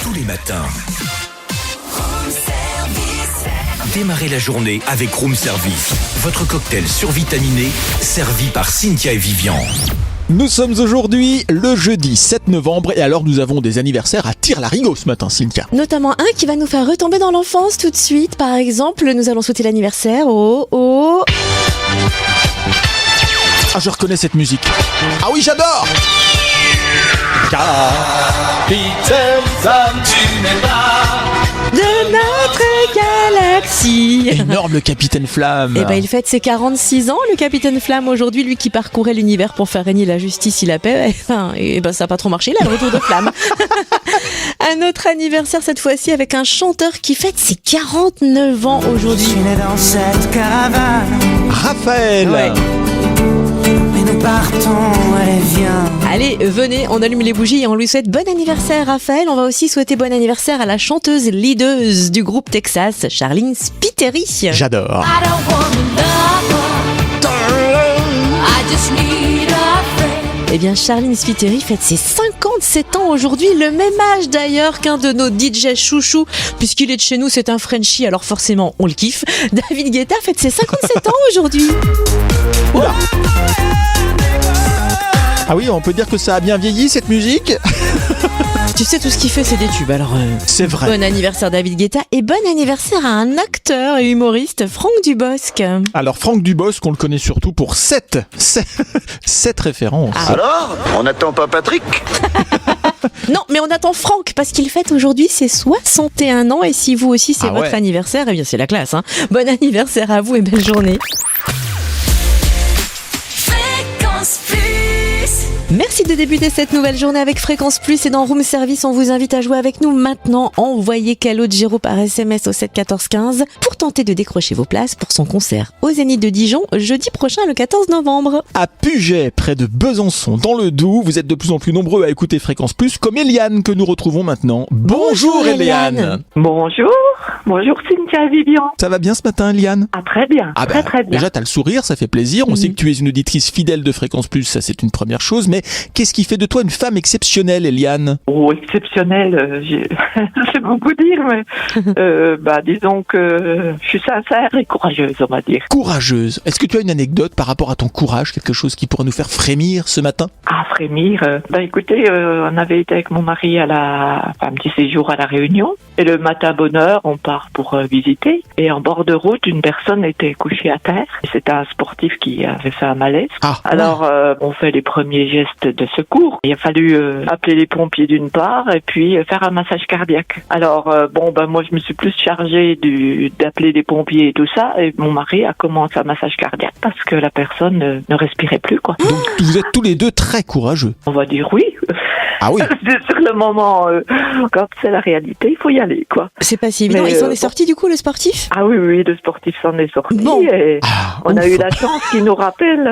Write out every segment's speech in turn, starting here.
Tous les matins. Démarrez la journée avec Room Service. Votre cocktail survitaminé, servi par Cynthia et Vivian. Nous sommes aujourd'hui le jeudi 7 novembre et alors nous avons des anniversaires à tire-larigot ce matin, Cynthia. Notamment un qui va nous faire retomber dans l'enfance tout de suite. Par exemple, nous allons souhaiter l'anniversaire au... Ah, je reconnais cette musique. Ah oui, j'adore. de notre galaxie. Énorme, le Capitaine Flamme. Et il fête ses 46 ans, le Capitaine Flamme aujourd'hui, lui qui parcourait l'univers pour faire régner la justice et la paix. Ça n'a pas trop marché, là, le retour de Flamme. Un autre anniversaire cette fois-ci avec un chanteur qui fête ses 49 ans aujourd'hui. Dans cette caravane. Raphaël. Ouais. Mais nous partons, allez viens. Allez, venez, on allume les bougies et on lui souhaite bon anniversaire Raphaël. On va aussi souhaiter bon anniversaire à la chanteuse leaduse du groupe Texas, Charline Spiteri. J'adore. Eh bien, Charline Spiteri fête ses 57 ans aujourd'hui, le même âge d'ailleurs qu'un de nos DJ chouchous, puisqu'il est de chez nous, c'est un Frenchie, alors forcément, on le kiffe. David Guetta fête ses 57 ans aujourd'hui. Oula. Ah oui, on peut dire que ça a bien vieilli cette musique. Tu sais, tout ce qu'il fait, c'est des tubes, alors... C'est vrai. Bon anniversaire David Guetta et bon anniversaire à un acteur et humoriste, Franck Dubosc. Alors Franck Dubosc, on le connaît surtout pour 7 références. Ah. Alors, on n'attend pas Patrick? Non, mais on attend Franck parce qu'il fête aujourd'hui ses 61 ans et si vous aussi c'est votre anniversaire, eh bien c'est la classe. Hein. Bon anniversaire à vous et belle journée. Merci de débuter cette nouvelle journée avec Fréquence Plus et dans Room Service, on vous invite à jouer avec nous maintenant. Envoyez Calogero par SMS au 7 14 15 pour tenter de décrocher vos places pour son concert au Zénith de Dijon jeudi prochain le 14 novembre. À Puget, près de Besançon, dans le Doubs, vous êtes de plus en plus nombreux à écouter Fréquence Plus, comme Eliane que nous retrouvons maintenant. Bonjour Eliane. Bonjour Cynthia et Vivian. Ça va bien ce matin Eliane? Ah très bien, très bien. Déjà t'as le sourire, ça fait plaisir. On sait que tu es une auditrice fidèle de Fréquence Plus, ça c'est une première chose. Mais qu'est-ce qui fait de toi une femme exceptionnelle, Eliane? Oh, exceptionnelle, c'est beaucoup dire, mais disons que je suis sincère et courageuse, on va dire. Courageuse. Est-ce que tu as une anecdote par rapport à ton courage, quelque chose qui pourrait nous faire frémir ce matin? Ah, frémir. Écoutez, on avait été avec mon mari à un petit séjour à La Réunion. Et le matin bonne heure, on part pour visiter. Et en bord de route, une personne était couchée à terre. Et c'était un sportif qui avait fait un malaise. Alors, on fait les premiers gestes de secours. Il a fallu appeler les pompiers d'une part et puis faire un massage cardiaque. Alors, moi, je me suis plus chargée d'appeler les pompiers et tout ça. Et mon mari a commencé un massage cardiaque parce que la personne ne respirait plus, quoi. Donc, vous êtes tous les deux très courageux. On va dire oui. Ah oui. Sur le moment, quand c'est la réalité, il faut y aller, quoi. C'est pas si évident. Il s'en est sorti du coup, le sportif? Ah oui, le sportif s'en est sorti. Bon. Et on a eu la chance qu'il nous rappelle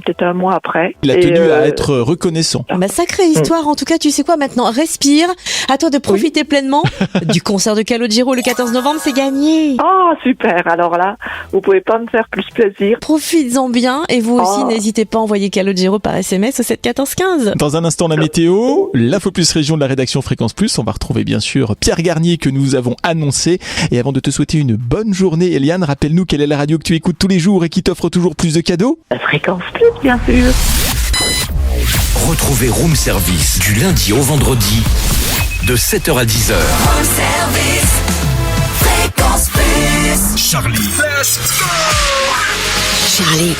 peut-être un mois après. Il a tenu à être reconnaissant. Sacrée histoire. En tout cas, tu sais quoi maintenant? Respire. À toi de profiter pleinement du concert de Calogero le 14 novembre. C'est gagné. Oh, super. Alors là, vous pouvez pas me faire plus plaisir. Profites-en bien. Et vous aussi, n'hésitez pas à envoyer Calogero par SMS au 7 14 15. Dans un instant, la météo, l'info plus région de la rédaction Fréquence Plus. On va retrouver bien sûr Pierre Garnier que nous avons annoncé. Et avant de te souhaiter une bonne journée, Eliane, rappelle-nous quelle est la radio que tu écoutes tous les jours et qui t'offre toujours plus de cadeaux. La Fréquence Plus, bien sûr. Retrouvez Room Service du lundi au vendredi de 7h à 10h. Room Service, Fréquence Plus. Charlie. Charlie.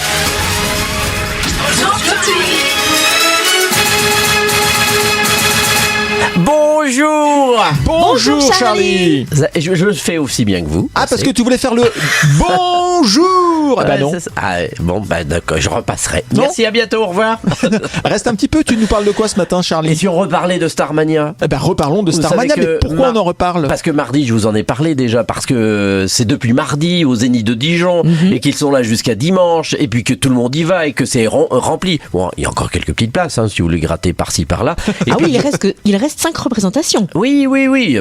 Bonjour Charlie. Je fais aussi bien que vous. Ah, parce que tu voulais faire le bonjour. Non. D'accord, je repasserai. Non. Merci, à bientôt, au revoir. Reste un petit peu, tu nous parles de quoi ce matin, Charlie? Et si on reparlait de Starmania? Reparlons de Starmania, mais pourquoi on en reparle? Parce que mardi, je vous en ai parlé déjà, parce que c'est depuis mardi au Zénith de Dijon, et qu'ils sont là jusqu'à dimanche, et puis que tout le monde y va, et que c'est rempli. Bon, il y a encore quelques petites places, si vous voulez gratter par-ci, par-là. Et puis, il reste 5 représentations. Oui,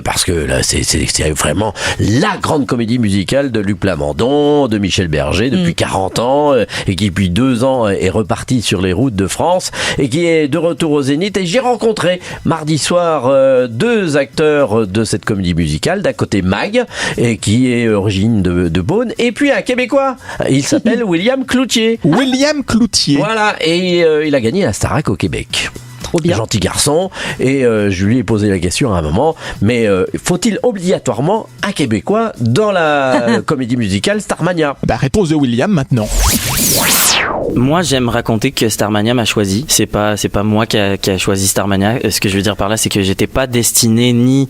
parce que là, c'est vraiment la grande comédie musicale de Luc Plamondon, de Michel Michel Berger depuis 40 ans et qui depuis 2 ans est reparti sur les routes de France et qui est de retour au Zénith. Et j'ai rencontré mardi soir 2 acteurs de cette comédie musicale. D'un côté Mag, et qui est origine de Beaune, et puis un Québécois. Il s'appelle William Cloutier. William Cloutier. Voilà, et il a gagné la Starac au Québec. Trop bien. Gentil garçon, et je lui ai posé la question à un moment, mais faut-il obligatoirement un Québécois dans la comédie musicale Starmania? Réponse de William maintenant. Moi, j'aime raconter que Starmania m'a choisi. C'est pas moi qui a choisi Starmania. Ce que je veux dire par là, c'est que j'étais pas destiné ni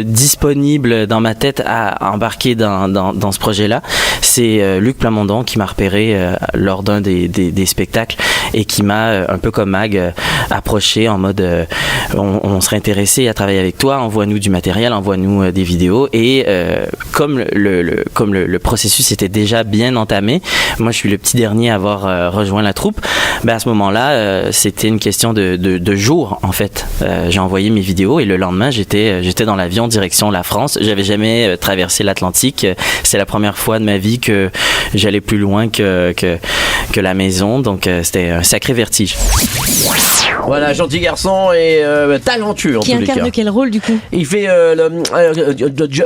disponible dans ma tête à embarquer dans ce projet-là. C'est Luc Plamondon qui m'a repéré lors d'un des spectacles et qui m'a, un peu comme Mag, approché en mode on serait intéressé à travailler avec toi, envoie-nous du matériel, envoie-nous des vidéos. Et comme le processus était déjà bien entamé, moi je suis le petit dernier à avoir rejoint la troupe. À ce moment-là, c'était une question de jours en fait. J'ai envoyé mes vidéos et le lendemain j'étais dans l'avion direction la France. J'avais jamais traversé l'Atlantique. C'est la première fois de ma vie que j'allais plus loin que la maison. Donc c'était un sacré vertige. Voilà, gentil garçon et talentueux en tous les cas. Qui incarne quel rôle du coup? Il fait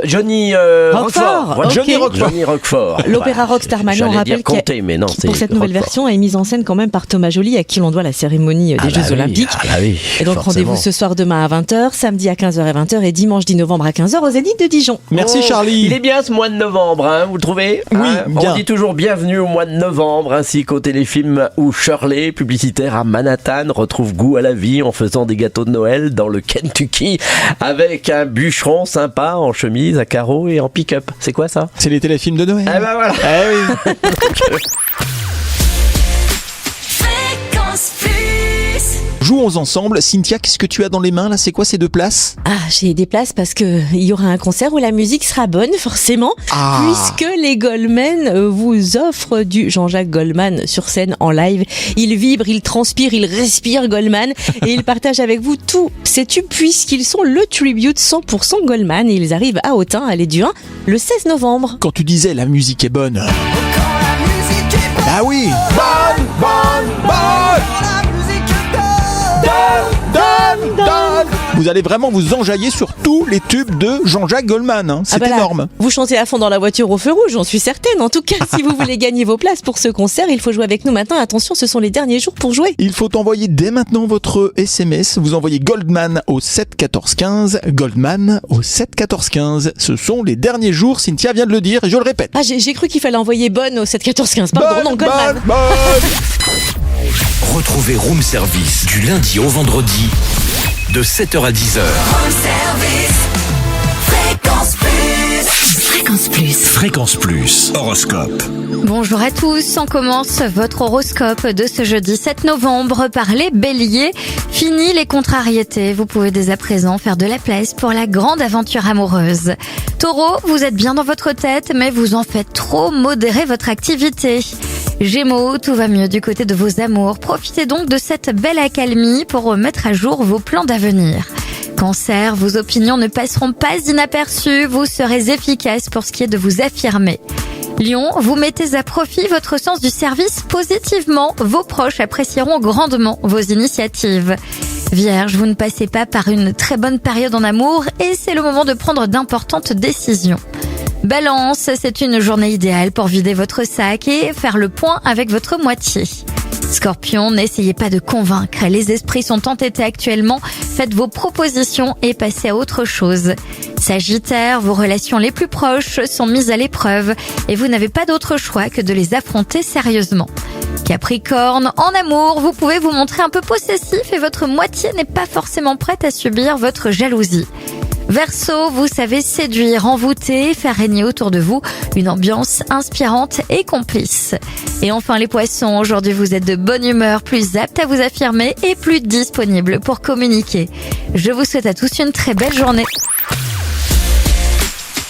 Johnny Roquefort. Voilà. Okay. Johnny Roquefort. L'opéra rock Starmania, on rappelle pour cette nouvelle version est mise en scène quand même par Thomas Joly, à qui l'on doit la cérémonie des Jeux Olympiques. Oui, et donc rendez-vous ce soir, demain à 20h, samedi à 15h et 20h et dimanche 10 novembre à 15h au Zénith de Dijon. Merci Charlie. Il est bien ce mois de novembre, hein, vous le trouvez? Oui, bien. On dit toujours bienvenue au mois de novembre, ainsi qu'au téléfilm où Shirley, publicitaire à Manhattan, retrouve goût à la vie en faisant des gâteaux de Noël dans le Kentucky avec un bûcheron sympa en chemise à carreaux et en pick-up. C'est quoi ça? C'est les téléfilms de Noël. Eh ben voilà. Eh oui. Fréquence Plus. Jouons ensemble. Cynthia, qu'est-ce que tu as dans les mains là? C'est quoi ces 2 places? J'ai des places parce que il y aura un concert où la musique sera bonne, forcément, puisque les Goldman vous offrent du Jean-Jacques Goldman sur scène en live. Il vibre, il transpire, il respire Goldman et il partage avec vous tous ces tubes puisqu'ils sont le tribute 100% Goldman et ils arrivent à Autun, à l'Est du 1, le 16 novembre. Quand tu disais la musique est bonne. Ah oui. Vous allez vraiment vous enjailler sur tous les tubes de Jean-Jacques Goldman. Hein. C'est énorme. Vous chantez à fond dans la voiture au feu rouge, j'en suis certaine. En tout cas, si vous voulez gagner vos places pour ce concert, il faut jouer avec nous maintenant. Attention, ce sont les derniers jours pour jouer. Il faut envoyer dès maintenant votre SMS. Vous envoyez Goldman au 7 14 15. Goldman au 7 14 15. Ce sont les derniers jours. Cynthia vient de le dire et je le répète. J'ai cru qu'il fallait envoyer bonne au 7 14 15. Pardon, non, Goldman. Retrouvez Room Service du lundi au vendredi de 7h à 10h. Room Service. Fréquence Plus. Fréquence Plus. Fréquence Plus. Horoscope. Bonjour à tous, on commence votre horoscope de ce jeudi 7 novembre par les béliers. Fini les contrariétés, vous pouvez dès à présent faire de la place pour la grande aventure amoureuse. Taureau, vous êtes bien dans votre tête, mais vous en faites trop, modérez votre activité. Gémeaux, tout va mieux du côté de vos amours. Profitez donc de cette belle accalmie pour remettre à jour vos plans d'avenir. Cancer, vos opinions ne passeront pas inaperçues. Vous serez efficace pour ce qui est de vous affirmer. Lion, vous mettez à profit votre sens du service positivement. Vos proches apprécieront grandement vos initiatives. Vierge, vous ne passez pas par une très bonne période en amour et c'est le moment de prendre d'importantes décisions. Balance, c'est une journée idéale pour vider votre sac et faire le point avec votre moitié. Scorpion, n'essayez pas de convaincre, les esprits sont entêtés actuellement, faites vos propositions et passez à autre chose. Sagittaire, vos relations les plus proches sont mises à l'épreuve et vous n'avez pas d'autre choix que de les affronter sérieusement. Capricorne, en amour, vous pouvez vous montrer un peu possessif et votre moitié n'est pas forcément prête à subir votre jalousie. Verseau, vous savez séduire, envoûter, faire régner autour de vous une ambiance inspirante et complice. Et enfin les poissons, aujourd'hui vous êtes de bonne humeur, plus apte à vous affirmer et plus disponible pour communiquer. Je vous souhaite à tous une très belle journée.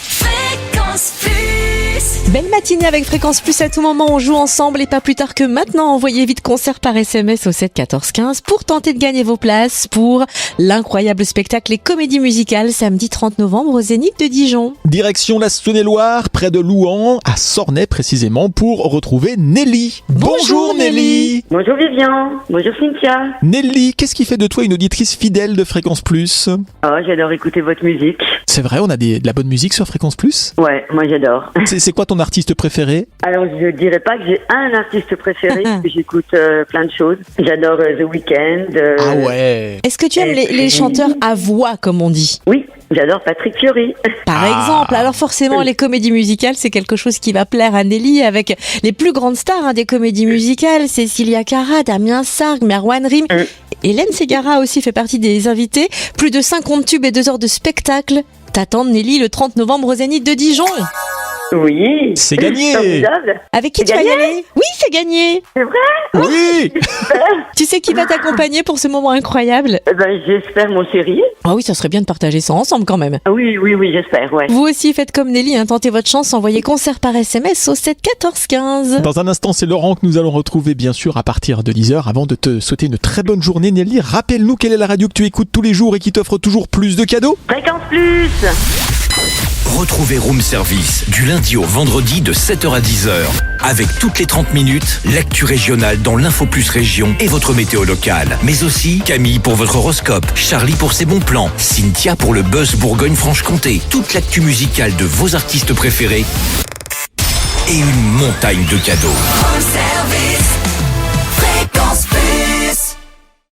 Fréquence Plus. Belle matinée avec Fréquence Plus, à tout moment on joue ensemble et pas plus tard que maintenant. Envoyez vite concert par SMS au 7 14 15 pour tenter de gagner vos places pour l'incroyable spectacle Les Comédies Musicales samedi 30 novembre au Zénith de Dijon. Direction la Saône-et-Loire, près de Louhans, à Sornay précisément, pour retrouver Nelly. Bonjour Nelly. Bonjour Vivian, bonjour Cynthia. Nelly, qu'est-ce qui fait de toi une auditrice fidèle de Fréquence Plus? Oh, j'adore écouter votre musique. C'est vrai, on a de la bonne musique sur Fréquence Plus? Ouais, moi j'adore. C'est quoi ton artiste préféré? Alors je dirais pas que j'ai un artiste préféré, parce que j'écoute plein de choses. J'adore The Weeknd. Ah ouais. Est-ce que tu aimes les chanteurs à voix, comme on dit? Oui, j'adore Patrick Fiori. Par exemple, alors forcément les comédies musicales, c'est quelque chose qui va plaire à Nelly avec les plus grandes stars des comédies musicales, Cécilia Cara, Damien Sargue, Merwan Rim. Hélène Ségara aussi fait partie des invités. Plus de 50 tubes et 2 heures de spectacle t'attendent Nelly le 30 novembre au Zénith de Dijon. Oui. C'est gagné. Formidable. Avec qui tu vas y aller? Oui, c'est gagné. C'est vrai? Oui. Tu sais qui va t'accompagner pour ce moment incroyable? J'espère mon chéri. Ah oui, ça serait bien de partager ça ensemble quand même. Oui, j'espère, ouais. Vous aussi faites comme Nelly, tentez votre chance, envoyez concert par SMS au 7 14 15. Dans un instant, c'est Laurent que nous allons retrouver bien sûr à partir de 10h. Avant de te souhaiter une très bonne journée Nelly, rappelle-nous quelle est la radio que tu écoutes tous les jours et qui t'offre toujours plus de cadeaux. Fréquence Plus. Retrouvez Room Service du lundi au vendredi de 7h à 10h. Avec toutes les 30 minutes, l'actu régionale dans l'Info Plus Région et votre météo locale. Mais aussi Camille pour votre horoscope, Charlie pour ses bons plans, Cynthia pour le buzz Bourgogne-Franche-Comté. Toute l'actu musicale de vos artistes préférés et une montagne de cadeaux. Room Service.